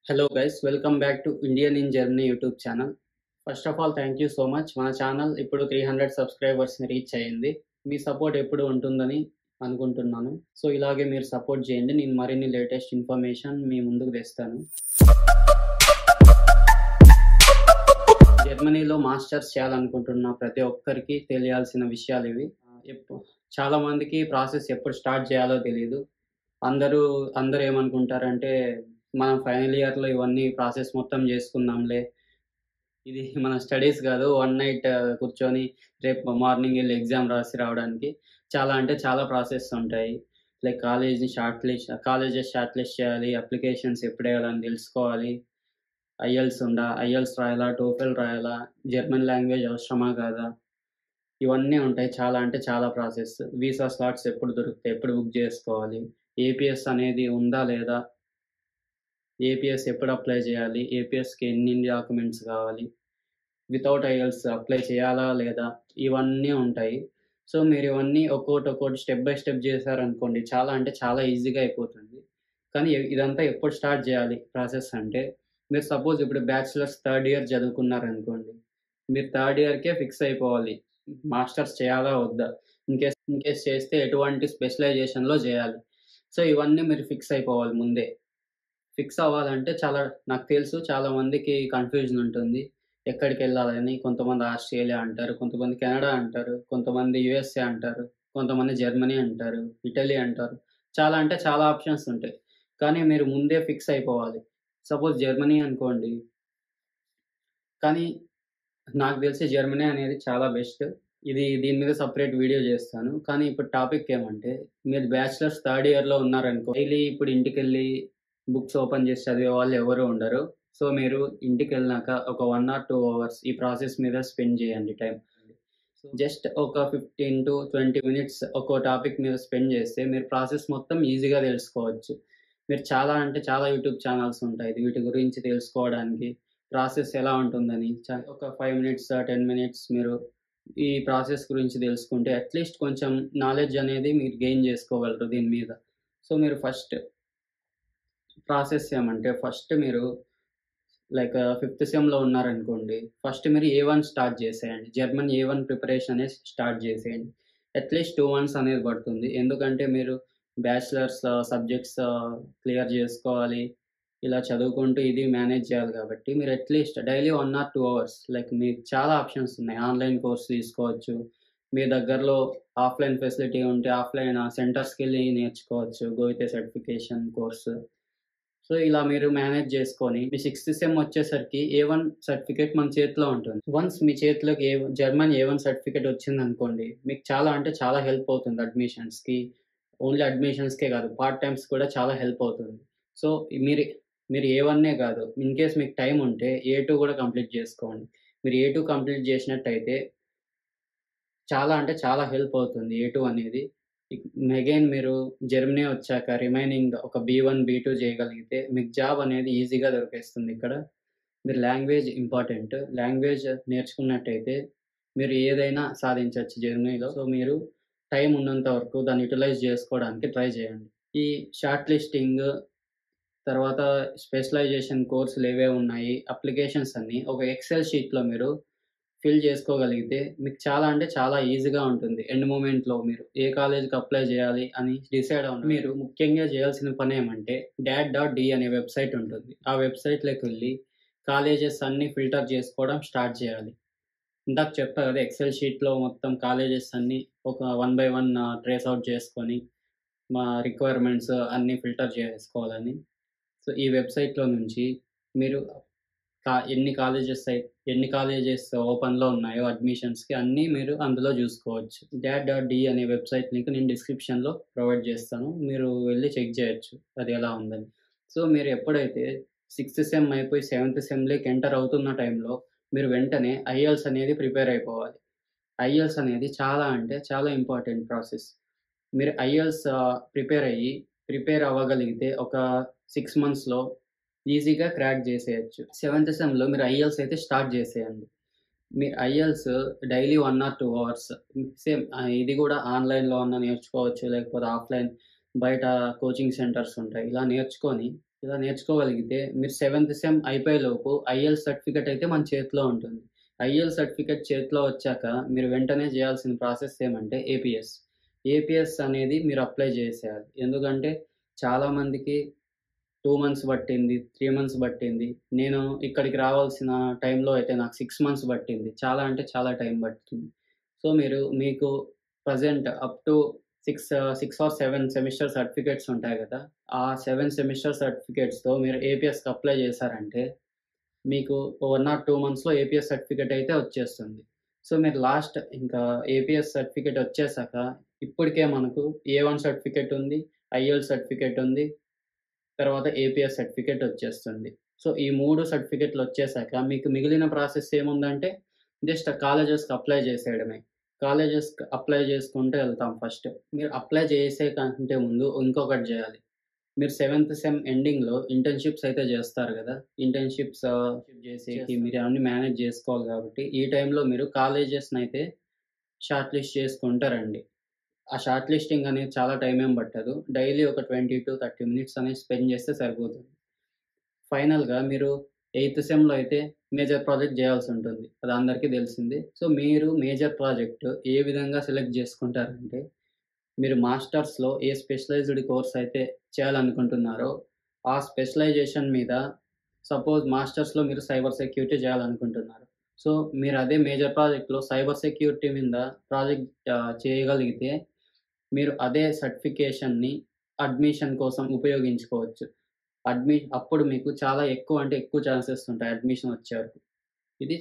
Hello guys, welcome back to Indian in Germany YouTube channel. First of all, thank you so much. మన channel ఇప్పుడు 300 సబ్స్క్రైబర్స్ని reach అయ్యింది. మీ support ఎప్పుడు ఉంటుందని అనుకుంటున్నాను. So ఇలాగే మీరు సపోర్ట్ చేయండి. నేను మరిన్ని లేటెస్ట్ ఇన్ఫర్మేషన్ మీ ముందుకు తెస్తాను. జర్మనీలో మాస్టర్స్ చేయాలనుకుంటున్న ప్రతి ఒక్కరికి తెలియాల్సిన విషయాలు ఇవి. చాలా మందికి ప్రాసెస్ ఎప్పుడు స్టార్ట్ చేయాలో తెలియదు. అందరూ ఏమనుకుంటారంటే మనం ఫైనల్ ఇయర్లో ఇవన్నీ ప్రాసెస్ మొత్తం చేసుకుందాంలే, ఇది మన స్టడీస్ కాదు, వన్ నైట్ కూర్చొని రేపు మార్నింగ్ వెళ్ళి ఎగ్జామ్ రాసి రావడానికి చాలా ప్రాసెస్ ఉంటాయి. లైక్ కాలేజెస్ షార్ట్ లిస్ట్ చేయాలి, అప్లికేషన్స్ ఎప్పుడు వేయాలని తెలుసుకోవాలి, ఐఎల్స్ రాయాలా, టోఫెల్ రాయాలా, జర్మన్ లాంగ్వేజ్ అవసరమా కాదా, ఇవన్నీ ఉంటాయి. చాలా ప్రాసెస్. వీసా స్లాట్స్ ఎప్పుడు దొరుకుతాయి, ఎప్పుడు బుక్ చేసుకోవాలి, ఏపీఎస్ అనేది ఉందా లేదా, ఏపీఎస్ ఎప్పుడు అప్లై చేయాలి, ఏపీఎస్కి ఎన్ని డాక్యుమెంట్స్ కావాలి, వితౌట్ ఐఎల్స్ అప్లై చేయాలా లేదా, ఇవన్నీ ఉంటాయి. సో మీరు ఇవన్నీ ఒక్కోటి స్టెప్ బై స్టెప్ చేశారనుకోండి, చాలా ఈజీగా అయిపోతుంది. కానీ ఇదంతా ఎప్పుడు స్టార్ట్ చేయాలి ప్రాసెస్ అంటే, మీరు సపోజ్ ఇప్పుడు బ్యాచిలర్స్ థర్డ్ ఇయర్ చదువుకున్నారనుకోండి, మీరు థర్డ్ ఇయర్కే ఫిక్స్ అయిపోవాలి మాస్టర్స్ చేయాలా వద్దా. ఇన్కేస్ చేస్తే ఎటువంటి స్పెషలైజేషన్లో చేయాలి. సో ఇవన్నీ మీరు ఫిక్స్ అయిపోవాలి ముందే. ఫిక్స్ అవ్వాలంటే నాకు తెలుసు చాలా మందికి కన్ఫ్యూజన్ ఉంటుంది ఎక్కడికి వెళ్ళాలని. కొంతమంది ఆస్ట్రేలియా అంటారు, కొంతమంది కెనడా అంటారు, కొంతమంది యుఎస్ఏ అంటారు, కొంతమంది జర్మనీ అంటారు, ఇటలీ అంటారు. చాలా ఆప్షన్స్ ఉంటాయి. కానీ మీరు ముందే ఫిక్స్ అయిపోవాలి. సపోజ్ జర్మనీ అనుకోండి, కానీ నాకు తెలిసి జర్మనీ అనేది చాలా బెస్ట్. దీని మీద సపరేట్ వీడియో చేస్తాను. కానీ ఇప్పుడు టాపిక్ ఏమంటే, మీరు బ్యాచిలర్స్ థర్డ్ ఇయర్లో ఉన్నారనుకో, డైలీ ఇప్పుడు ఇంటికెళ్ళి బుక్స్ ఓపెన్ చేసి చదివే వాళ్ళు ఎవరు ఉండరు. సో మీరు ఇంటికి వెళ్ళినాక ఒక 1 or 2 అవర్స్ ఈ ప్రాసెస్ మీద స్పెండ్ చేయండి టైం. జస్ట్ ఒక 15 to 20 minutes ఒక్కో టాపిక్ మీద స్పెండ్ చేస్తే మీరు ప్రాసెస్ మొత్తం ఈజీగా తెలుసుకోవచ్చు. మీరు చాలా యూట్యూబ్ ఛానల్స్ ఉంటాయి వీటి గురించి తెలుసుకోవడానికి, ప్రాసెస్ ఎలా ఉంటుందని. ఒక 5 minutes 10 minutes మీరు ఈ ప్రాసెస్ గురించి తెలుసుకుంటే అట్లీస్ట్ కొంచెం నాలెడ్జ్ అనేది మీరు గెయిన్ చేసుకోగలరు దీని మీద. సో మీరు ఫస్ట్ ప్రాసెస్ ఏమంటే, ఫస్ట్ మీరు లైక్ ఫిఫ్త్ సెమ్లో ఉన్నారనుకోండి, ఫస్ట్ మీరు A1 స్టార్ట్ చేసేయండి. జర్మన్ A1 ప్రిపరేషన్ అనేది స్టార్ట్ చేసేయండి. అట్లీస్ట్ 2 months అనేది పడుతుంది. ఎందుకంటే మీరు బ్యాచిలర్స్ సబ్జెక్ట్స్ క్లియర్ చేసుకోవాలి, ఇలా చదువుకుంటూ ఇది మేనేజ్ చేయాలి కాబట్టి మీరు at least daily 1 or 2 hours, like మీకు చాలా ఆప్షన్స్ ఉన్నాయి. ఆన్లైన్ కోర్స్ తీసుకోవచ్చు, మీ దగ్గరలో ఆఫ్లైన్ ఫెసిలిటీ ఉంటే ఆఫ్లైన్ సెంటర్స్కి వెళ్ళి నేర్చుకోవచ్చు, గోయితే సర్టిఫికేషన్ కోర్సు. సో ఇలా మీరు మేనేజ్ చేసుకొని మీ 6th సెమ్ వచ్చేసరికి A1 సర్టిఫికేట్ మన చేతిలో ఉంటుంది. వన్స్ మీ చేతిలోకి జర్మన్ A1 సర్టిఫికేట్ వచ్చిందనుకోండి, మీకు చాలా హెల్ప్ అవుతుంది అడ్మిషన్స్కి. ఓన్లీ అడ్మిషన్స్కే కాదు, పార్ట్ టైమ్స్ కూడా చాలా హెల్ప్ అవుతుంది. సో మీరు A1 కాదు, ఇన్ కేస్ మీకు టైం ఉంటే A2 కూడా కంప్లీట్ చేసుకోండి. మీరు A2 కంప్లీట్ చేసినట్టయితే చాలా హెల్ప్ అవుతుంది A2 అనేది. అగైన్ మీరు జర్మనీ వచ్చాక రిమైనింగ్ ఒక B1 B2 చేయగలిగితే మీకు జాబ్ అనేది ఈజీగా దొరికేస్తుంది ఇక్కడ. మీరు లాంగ్వేజ్ ఇంపార్టెంట్. లాంగ్వేజ్ నేర్చుకున్నట్టయితే మీరు ఏదైనా సాధించవచ్చు జర్మనీలో. సో మీరు టైం ఉన్నంత వరకు దాన్ని యూటిలైజ్ చేసుకోవడానికి ట్రై చేయండి. ఈ షార్ట్ లిస్టింగ్ తర్వాత స్పెషలైజేషన్ కోర్సులు ఏవే ఉన్నాయి, అప్లికేషన్స్ అన్నీ ఒక ఎక్సెల్ షీట్లో మీరు ఫిల్ చేసుకోగలిగితే మీకు చాలా ఈజీగా ఉంటుంది. ఎండ్ మూమెంట్లో మీరు ఏ కాలేజ్కి అప్లై చేయాలి అని డిసైడ్ అవ్వండి. మీరు ముఖ్యంగా చేయాల్సిన పని ఏమంటే, DAT.D అనే వెబ్సైట్ ఉంటుంది. ఆ వెబ్సైట్లోకి వెళ్ళి కాలేజెస్ అన్నీ ఫిల్టర్ చేసుకోవడం స్టార్ట్ చేయాలి. ఇందాక చెప్పా కదా, ఎక్సెల్ షీట్లో మొత్తం కాలేజెస్ అన్నీ ఒక 1 by 1 ట్రేస్ అవుట్ చేసుకొని మా రిక్వైర్మెంట్స్ అన్నీ ఫిల్టర్ చేసుకోవాలని. సో ఈ వెబ్సైట్లో నుంచి మీరు ఎన్ని కాలేజెస్ ఓపెన్‌లో ఉన్నాయో అడ్మిషన్స్‌కి అన్నీ మీరు అందులో చూసుకోవచ్చు. DAT.D అనే వెబ్సైట్ లింక్ నేను డిస్క్రిప్షన్‌లో ప్రొవైడ్ చేస్తాను. మీరు వెళ్లి చెక్ చేయొచ్చు అది ఎలా ఉందని. సో మీరు ఎప్పుడైతే 6th సెమ్ అయిపోయి 7th సెమ్‌లోకి ఎంటర్ అవుతున్న టైంలో మీరు వెంటనే ఐఎల్స్ అనేది ప్రిపేర్ అయిపోవాలి. ఐఎల్స్ అనేది చాలా ఇంపార్టెంట్ ప్రాసెస్. మీరు ఐఎల్స్ ప్రిపేర్ అవ్వగలిగితే ఒక 6 monthsలో ఈజీగా క్రాక్ చేసేయచ్చు. 7th సెమ్‌లో మీరు ఐఎల్స్ అయితే స్టార్ట్ చేసేయండి. మీరు IELTS daily 1 or 2 hours same ఇది కూడా ఆన్‌లైన్‌లో అన్నా నేర్చుకోవచ్చు, లేకపోతే ఆఫ్‌లైన్ బయట కోచింగ్ సెంటర్స్ ఉంటాయి. ఇలా నేర్చుకొని ఇలా నేర్చుకోగలిగితే మీరు సెవెంత్ సెమ్ అయిపోయేలోపు ఐఎల్ సర్టిఫికేట్ అయితే మన చేతిలో ఉంటుంది. ఐఎల్ సర్టిఫికేట్ చేతిలో వచ్చాక మీరు వెంటనే చేయాల్సిన ప్రాసెస్ ఏమంటే ఏపీఎస్. ఏపీఎస్ అనేది మీరు అప్లై చేసేయాలి. ఎందుకంటే చాలామందికి 2 మంత్స్ పట్టింది, 3 మంత్స్ పట్టింది. నేను ఇక్కడికి రావాల్సిన టైంలో అయితే నాకు 6 మంత్స్ పట్టింది. చాలా అంటే చాలా టైం పడుతుంది. సో, మీకు present up to 6 or 7 semester certificates ఉంటాయి గదా! ఆ 7 సెమిస్టర్ సర్టిఫికేట్స్‌తో మీరు ఏపీఎస్‌కి అప్లై చేశారంటే, మీకు 1 ఆర్ 2 మంత్స్‌లో ఏపీఎస్ సర్టిఫికేట్ అయితే వచ్చేస్తుంది. సో, మీరు లాస్ట్ ఇంకా ఏపీఎస్ సర్టిఫికేట్ వచ్చేసాక ఇప్పటికే మనకు ఏ1 సర్టిఫికేట్ ఉంది, ఐఎల్ సర్టిఫికేట్ ఉంది. తర్వాత ఏపీఎస్ సర్టిఫికేట్ వచ్చేస్తుంది. సో, ఈ 3 సర్టిఫికేట్‌లొచ్చేసాక మీకు మిగిలిన ప్రాసెస్ ఏముందంటే, జస్ట్ కాలేజెస్‌కి అప్లై చేసేయడమే. కాలేజెస్‌కి అప్లై చేసుకుంటూ ఎళ్తాం ఫస్ట్. మీరు అప్లై చేసే కంటే ముందు ఇంకొకటి జేయాలి. మీరు సెవెంత్ సెమ్ ఎండింగ్‌లో ఇంటర్న్‌షిప్స్ అయితే జేస్తారు గదా! ఇంటర్న్‌షిప్స్ జేసేకి మీరు అవన్నీ మేనేజ్ జేసుకోవాలి గాబట్టి, ఈ టైంలో మీరు కాలేజెస్‌నైతే షార్ట్ లిస్ట్ చేసుకుంటా రండి. ఆ షార్ట్ లిస్టింగ్ అనేది చాలా టైం ఏం పట్టదు. డైలీ ఒక 20-30 మినిట్స్ అనేది స్పెండ్ చేస్తే సరిపోతుంది. ఫైనల్‌గా మీరు ఎయిత్ సెమ్‌లో అయితే మేజర్ ప్రాజెక్ట్ చేయాల్సుంటుంది. అది అందరికీ తెలిసిందే. సో, మీరు మేజర్ ప్రాజెక్ట్ ఏ విధంగా సెలెక్ట్ చేసుకుంటారంటే, మీరు మాస్టర్స్‌లో ఏ స్పెషలైజ్డ్ కోర్స్ అయితే చేయాలనుకుంటున్నారో, ఆ స్పెషలైజేషన్ మీద సపోజ్ మాస్టర్స్‌లో మీరు సైబర్ సెక్యూరిటీ చేయాలనుకుంటున్నారు. సో, మీరు అదే మేజర్ ప్రాజెక్ట్‌లో సైబర్ సెక్యూరిటీ మీద ప్రాజెక్ట్ చేయగలిగితే మీరు అదే సర్టిఫికేషన్‌ని అడ్మిషన్ కోసం ఉపయోగించుకోవచ్చు. అప్పుడు మీకు చాలా ఎక్కువ అంటే ఎక్కువ ఛాన్సెస్ ఉంటాయి అడ్మిషన్ వచ్చే వరకు. ఇది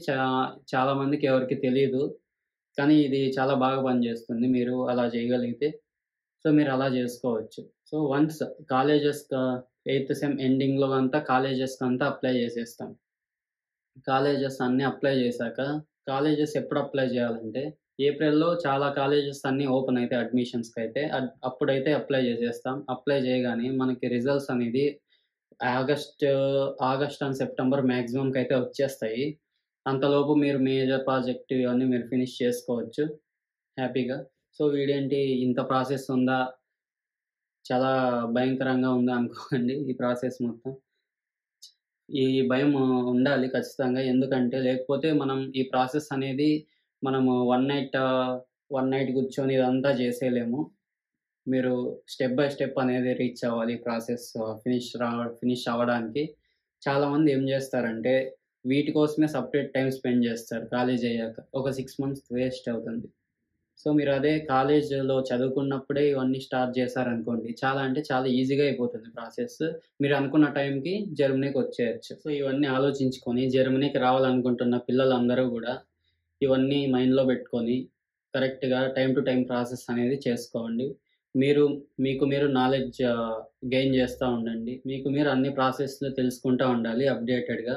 చాలా మందికి ఎవరికీ తెలీదు. కానీ ఇది చాలా బాగా పనిచేస్తుంది. మీరు అలా చేయగలిగితే. సో, మీరు అలా జేసుకోవచ్చు. సో, వన్స్ ఎయిత్ సెమ్ ఎండింగ్‌లో అంతా కాలేజెస్‌కంతా అప్లై చేసేస్తాం. కాలేజెస్ అన్నీ అప్లై చేశాక, కాలేజెస్ ఎప్పుడు అప్లై చేయాలంటే, ఏప్రిల్‌లో చాలా కాలేజెస్ అన్నీ ఓపెన్ అయితాయి అడ్మిషన్స్‌కైతే. అప్పుడైతే అప్లై చేసేస్తాం. అప్లై చేయగానే మనకి రిజల్ట్స్ అనేది ఆగస్ట్, ఆగస్ట్ అండ్ సెప్టెంబర్ మాక్సిమమ్‌కైతే వచ్చేస్తాయి. అంతలోపు మీరు మేజర్ ప్రాజెక్ట్ ఇవన్నీ మీరు ఫినిష్ చేసుకోవచ్చు హ్యాపీగా. సో, వీడేంటి ఇంత ప్రాసెస్ ఉందా? చాలా భయంకరంగా ఉందా అనుకోకండి ఈ ప్రాసెస్ మొత్తం. ఈ భయం ఉండాలి ఖచ్చితంగా. ఎందుకంటే లేకపోతే మనం ఈ ప్రాసెస్ అనేది మనము వన్ నైట్ కూర్చొని ఇదంతా చేసేయలేము. మీరు స్టెప్ బై స్టెప్ అనేది రీచ్ అవ్వాలి. ఈ ప్రాసెస్ ఫినిష్ అవ్వడానికి. చాలామంది ఏం జేస్తారంటే వీటి కోసమే సెపరేట్ టైమ్ స్పెండ్ జేస్తారు కాలేజ్ అయ్యాక. ఒక 6 మంత్స్ వేస్ట్ అవుతుంది. సో, మీరు అదే కాలేజ్‌లో చదువుకున్నప్పుడే ఇవన్నీ స్టార్ట్ చేశారనుకోండి, చాలా అంటే చాలా ఈజీగా అయిపోతుంది ప్రాసెస్. మీరు అనుకున్న టైంకి జర్మనీకొచ్చేయొచ్చు. సో, ఇవన్నీ ఆలోచించుకొని జర్మనీకి రావాలనుకుంటున్న పిల్లలందరూ గూడా ఇవన్నీ మైండ్‌లో బెట్టుకొని కరెక్ట్‌గా టైమ్ టు టైమ్ ప్రాసెస్ అనేది చేసుకోండి. మీకు మీరు నాలెడ్జ్ గెయిన్ చేస్తా ఉండండి. మీకు మీరు అన్ని ప్రాసెస్‌లు తెలుసుకుంటా ఉండాలి అప్‌డేటెడ్‌గా.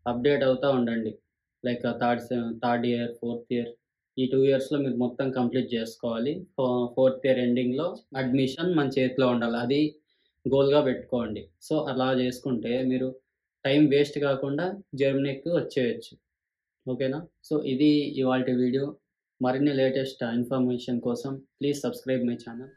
అప్‌డేట్ అవుతా ఉండండి. Like third year, fourth year ఈ 2 ఇయర్స్‌లో మీరు మొత్తం కంప్లీట్ జేసుకోవాలి. ఫోర్త్ ఇయర్ ఎండింగ్‌లో అడ్మిషన్ మన చేతిలో ఉండాలి. అది గోల్‌గా పెట్టుకోండి. సో, అలా జేసుకుంటే మీరు టైం వేస్ట్ గాకుండా జర్మనీకి వచ్చేయొచ్చు. ఓకేనా? సో, ఇది ఇవాల్టి వీడియో. మరిన్ని లేటెస్ట్ ఇన్ఫర్మేషన్ కోసం ప్లీజ్ సబ్‌స్క్రైబ్ మై ఛానల్.